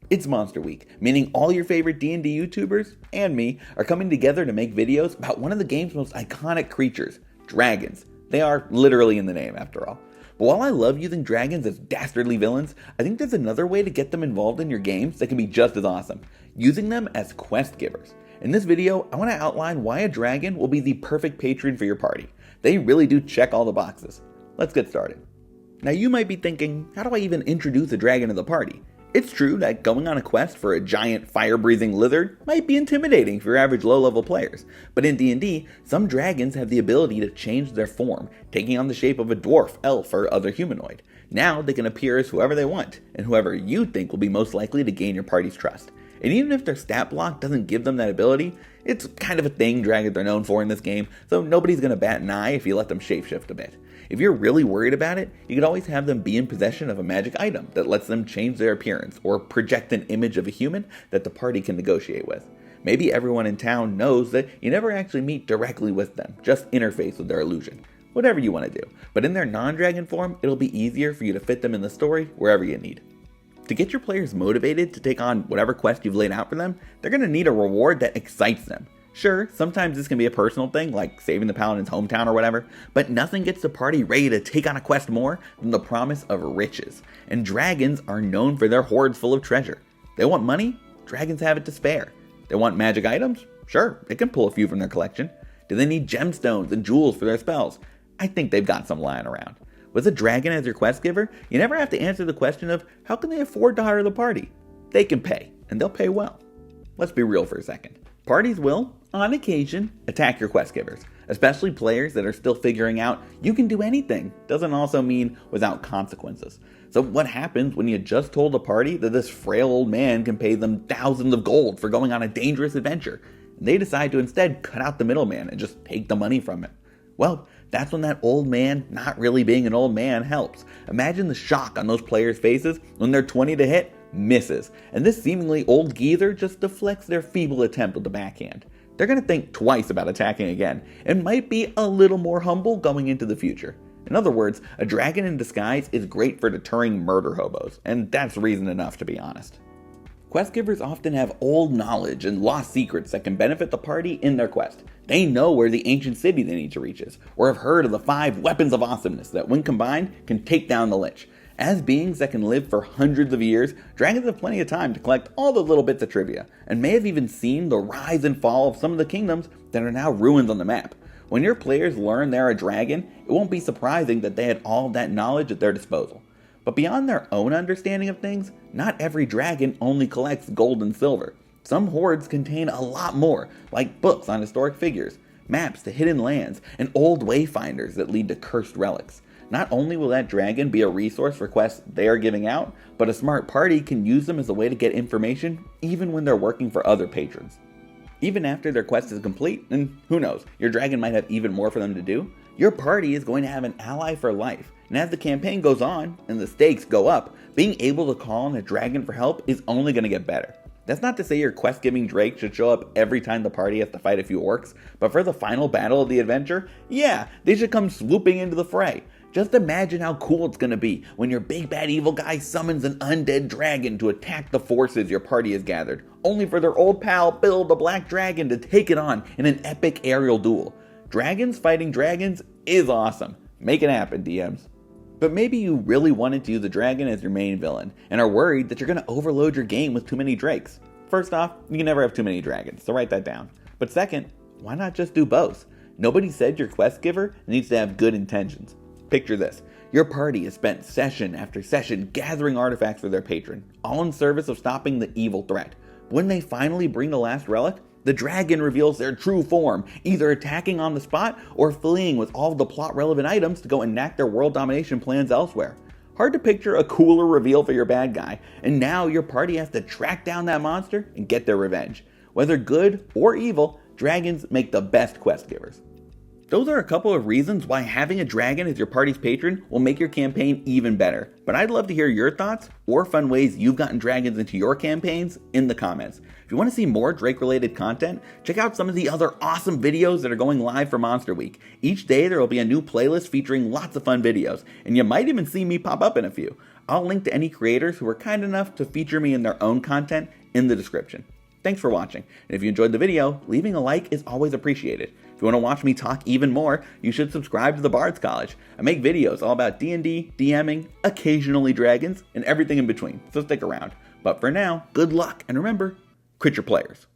It's Monster Week, meaning all your favorite D&D YouTubers, and me, are coming together to make videos about one of the game's most iconic creatures, dragons. They are literally in the name, after all. But while I love using dragons as dastardly villains, I think there's another way to get them involved in your games that can be just as awesome, using them as quest givers. In this video, I want to outline why a dragon will be the perfect patron for your party. They really do check all the boxes. Let's get started. Now you might be thinking, how do I even introduce a dragon to the party? It's true that going on a quest for a giant fire-breathing lizard might be intimidating for your average low-level players, but in D&D, some dragons have the ability to change their form, taking on the shape of a dwarf, elf, or other humanoid. Now they can appear as whoever they want, and whoever you think will be most likely to gain your party's trust. And even if their stat block doesn't give them that ability, it's kind of a thing dragons are known for in this game, so nobody's going to bat an eye if you let them shapeshift a bit. If you're really worried about it, you could always have them be in possession of a magic item that lets them change their appearance or project an image of a human that the party can negotiate with. Maybe everyone in town knows that you never actually meet directly with them, just interface with their illusion. Whatever you want to do, but in their non-dragon form, it'll be easier for you to fit them in the story wherever you need. To get your players motivated to take on whatever quest you've laid out for them, they're going to need a reward that excites them. Sure, sometimes this can be a personal thing, like saving the paladin's hometown or whatever, but nothing gets the party ready to take on a quest more than the promise of riches. And dragons are known for their hoards full of treasure. They want money? Dragons have it to spare. They want magic items? Sure, they can pull a few from their collection. Do they need gemstones and jewels for their spells? I think they've got some lying around. With a dragon as your quest giver, you never have to answer the question of how can they afford to hire the party? They can pay, and they'll pay well. Let's be real for a second. Parties will, on occasion, attack your quest givers, especially players that are still figuring out you can do anything doesn't also mean without consequences. So what happens when you just told a party that this frail old man can pay them thousands of gold for going on a dangerous adventure, and they decide to instead cut out the middleman and just take the money from it? Well, that's when that old man not really being an old man helps. Imagine the shock on those players' faces when their 20 to hit misses, and this seemingly old geezer just deflects their feeble attempt with the backhand. They're going to think twice about attacking again, and might be a little more humble going into the future. In other words, a dragon in disguise is great for deterring murder hobos, and that's reason enough to be honest. Quest givers often have old knowledge and lost secrets that can benefit the party in their quest. They know where the ancient city they need to reach is, or have heard of the 5 weapons of awesomeness that when combined can take down the Lich. As beings that can live for hundreds of years, dragons have plenty of time to collect all the little bits of trivia, and may have even seen the rise and fall of some of the kingdoms that are now ruins on the map. When your players learn they're a dragon, it won't be surprising that they had all that knowledge at their disposal. But beyond their own understanding of things, not every dragon only collects gold and silver. Some hoards contain a lot more, like books on historic figures, maps to hidden lands, and old wayfinders that lead to cursed relics. Not only will that dragon be a resource for quests they are giving out, but a smart party can use them as a way to get information even when they're working for other patrons. Even after their quest is complete, and who knows, your dragon might have even more for them to do, your party is going to have an ally for life. And as the campaign goes on, and the stakes go up, being able to call on a dragon for help is only going to get better. That's not to say your quest-giving drake should show up every time the party has to fight a few orcs, but for the final battle of the adventure, yeah, they should come swooping into the fray. Just imagine how cool it's going to be when your big bad evil guy summons an undead dragon to attack the forces your party has gathered, only for their old pal Bill the Black Dragon to take it on in an epic aerial duel. Dragons fighting dragons is awesome. Make it happen, DMs. But maybe you really wanted to use a dragon as your main villain, and are worried that you're going to overload your game with too many drakes. First off, you can never have too many dragons, so write that down. But second, why not just do both? Nobody said your quest giver needs to have good intentions. Picture this. Your party has spent session after session gathering artifacts for their patron, all in service of stopping the evil threat. When they finally bring the last relic, the dragon reveals their true form, either attacking on the spot or fleeing with all the plot-relevant items to go enact their world domination plans elsewhere. Hard to picture a cooler reveal for your bad guy, and now your party has to track down that monster and get their revenge. Whether good or evil, dragons make the best quest givers. Those are a couple of reasons why having a dragon as your party's patron will make your campaign even better. But I'd love to hear your thoughts or fun ways you've gotten dragons into your campaigns in the comments. If you want to see more Drake-related content, check out some of the other awesome videos that are going live for Monster Week. Each day there will be a new playlist featuring lots of fun videos, and you might even see me pop up in a few. I'll link to any creators who were kind enough to feature me in their own content in the description. Thanks for watching, and if you enjoyed the video, leaving a like is always appreciated. If you want to watch me talk even more, you should subscribe to the Bard's College. I make videos all about D&D, DMing, occasionally dragons, and everything in between, so stick around. But for now, good luck, and remember, crit your players.